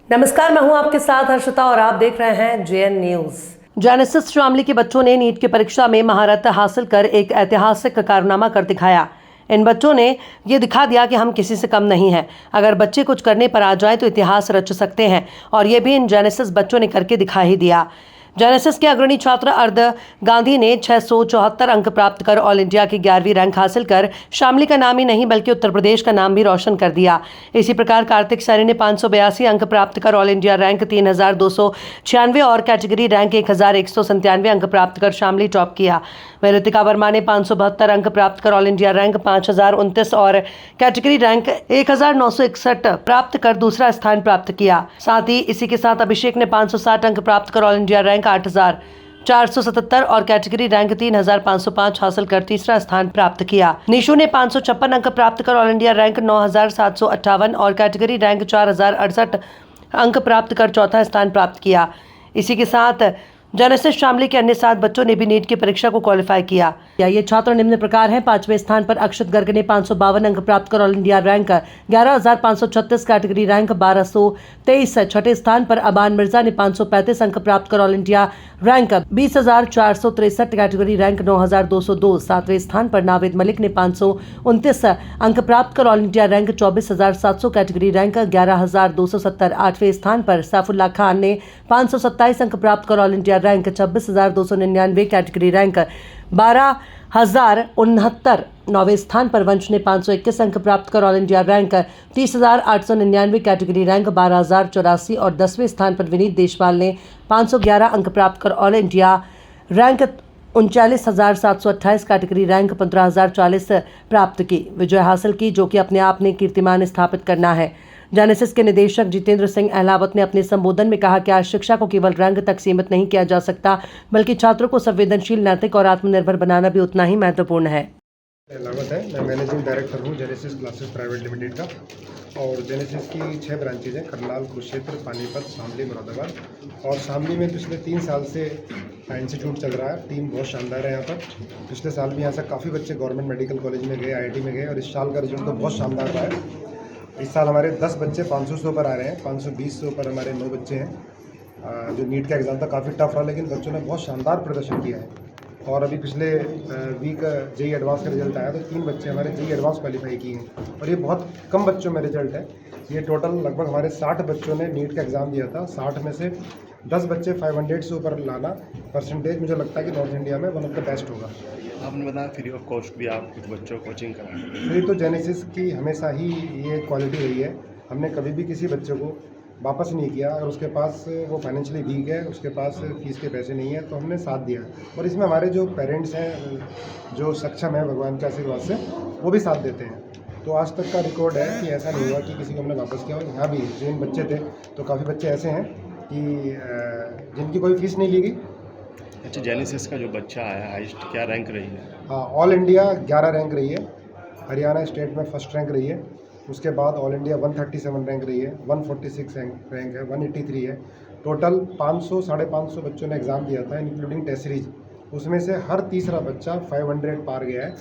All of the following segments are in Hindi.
नमस्कार, मैं हूं आपके साथ हर्षिता और आप देख रहे हैं जेएन न्यूज। जेनेसिस शामली के बच्चों ने नीट की परीक्षा में महारत हासिल कर एक ऐतिहासिक कारनामा कर दिखाया। इन बच्चों ने ये दिखा दिया कि हम किसी से कम नहीं हैं। अगर बच्चे कुछ करने पर आ जाए तो इतिहास रच सकते हैं, और ये भी इन जेनेसिस बच्चों ने करके दिखा ही दिया। जेनेसिस के अग्रणी छात्र अर्ध गांधी ने 674 अंक प्राप्त कर ऑल इंडिया की 11वीं रैंक हासिल कर शामली का नाम ही नहीं बल्कि उत्तर प्रदेश का नाम भी रोशन कर दिया। इसी प्रकार कार्तिक सैनी ने 582 अंक प्राप्त कर ऑल इंडिया रैंक 3296 और कैटेगरी रैंक 1197 अंक प्राप्त कर शामली टॉप किया। वहीं ऋतिका वर्मा ने 572 अंक प्राप्त कर ऑल इंडिया रैंक 5029 और कैटेगरी रैंक 1961 प्राप्त कर दूसरा स्थान प्राप्त किया। साथ ही इसी के साथ अभिषेक ने 560 अंक प्राप्त कर ऑल इंडिया रैंक 8477 और कैटेगरी रैंक 3505 हासिल कर तीसरा स्थान प्राप्त किया। निशु ने 556 अंक प्राप्त कर ऑल इंडिया रैंक 9758 और कैटेगरी रैंक 4068 अंक प्राप्त कर चौथा स्थान प्राप्त किया। इसी के साथ जेनेसिस शामली के अन्य 7 बच्चों ने भी नीट की परीक्षा को क्वालिफाई किया। ये छात्र निम्न प्रकार हैं। 5वें स्थान पर अक्षत गर्ग ने 552 अंक प्राप्त कर all India rank 11536, category rank 1223। छठे स्थान पर अबान मिर्जा ने 535 अंक प्राप्त कर all India rank 20463, category rank 9202। 7वें स्थान पर नावेद मलिक ने 529 अंक प्राप्त कर all India rank 24700, category rank 11270। 8वें स्थान पर सैफुल्लाह खान ने 527 अंक प्राप्त कर all India rank 26299, category rank 12069। 9वें स्थान पर वंश ने 521 अंक प्राप्त कर all India rank 30899, category rank 12084 और 10वें स्थान पर विनीत देशवाल ने 511 अंक प्राप्त कर all India rank 39728, category rank 15040 प्राप्त की विजय हासिल की, जो कि अपने आप में कीर्तिमान स्थापित करना है। जेनेसिस के निदेशक जितेंद्र सिंह अहलावत ने अपने संबोधन में कहा कि आज शिक्षा को केवल रैंक तक सीमित नहीं किया जा सकता, बल्कि छात्रों को संवेदनशील, नैतिक और आत्मनिर्भर बनाना भी उतना ही महत्वपूर्ण है। अहलावत है, मैं मैनेजिंग डायरेक्टर हूँ जेनेसिस क्लासेस प्राइवेट लिमिटेड का। और जेनेसिस की 6 ब्रांचेज हैं: करनाल, कुरुक्षेत्र, पानीपत, शामली, मुरादाबाद। और शामली में पिछले 3 साल से इंस्टीट्यूट चल रहा है। टीम बहुत शानदार है यहाँ पर। पिछले साल भी यहाँ से काफ़ी बच्चे गवर्नमेंट मेडिकल कॉलेज में गए, IIT में गए, और इस साल का रिजल्ट तो बहुत शानदार रहा है। इस साल हमारे 10 बच्चे 500 से ऊपर आ रहे हैं। 520 से ऊपर हमारे 9 बच्चे हैं। जो नीट का एग्ज़ाम था काफ़ी टफ रहा, लेकिन बच्चों ने बहुत शानदार प्रदर्शन किया है। और अभी पिछले वीक जेईई एडवांस का रिजल्ट आया तो 3 बच्चे हमारे जेईई एडवांस क्वालिफाई किए हैं, और ये बहुत कम बच्चों में रिजल्ट है। ये टोटल लगभग हमारे 60 बच्चों ने नीट का एग्ज़ाम दिया था। 60 में से 10 बच्चे 500 से ऊपर लाना परसेंटेज मुझे लगता है कि नॉर्थ इंडिया में वन ऑफ द बेस्ट होगा। आपने बताया फ्री ऑफ कॉस्ट भी आप कुछ बच्चों को कोचिंग कराएं। फ्री तो जेनेसिस की हमेशा ही ये क्वालिटी रही है। हमने कभी भी किसी बच्चे को वापस नहीं किया। अगर उसके पास वो फाइनेंशियली वीक है, उसके पास फीस के पैसे नहीं है, तो हमने साथ दिया। और इसमें हमारे जो पेरेंट्स हैं, जो सक्षम हैं भगवान के आशीर्वाद से, वो भी साथ देते हैं। तो आज तक का रिकॉर्ड है कि ऐसा नहीं हुआ कि किसी को हमने वापस किया। और यहाँ भी जिन बच्चे थे तो काफ़ी बच्चे ऐसे हैं कि जिनकी कोई फीस नहीं ली गई। अच्छा, जेनेसिस का जो बच्चा आया हाईएस्ट क्या रैंक रही है? हाँ, ऑल इंडिया 11 रैंक रही है। हरियाणा स्टेट में फर्स्ट रैंक रही है। उसके बाद ऑल इंडिया 137 रैंक रही है, 146 रैंक है, 183 है। टोटल 500 साढ़े 500 बच्चों ने एग्ज़ाम दिया था, इंक्लूडिंग टेस्ट सीरीज। उसमें से हर तीसरा बच्चा 500 पार गया है।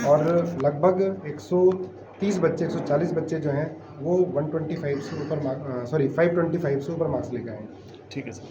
और लगभग 130 बच्चे 140 बच्चे जो हैं वो 125 से ऊपर 525 से ऊपर मार्क्स लेकर आए हैं। ठीक है सर।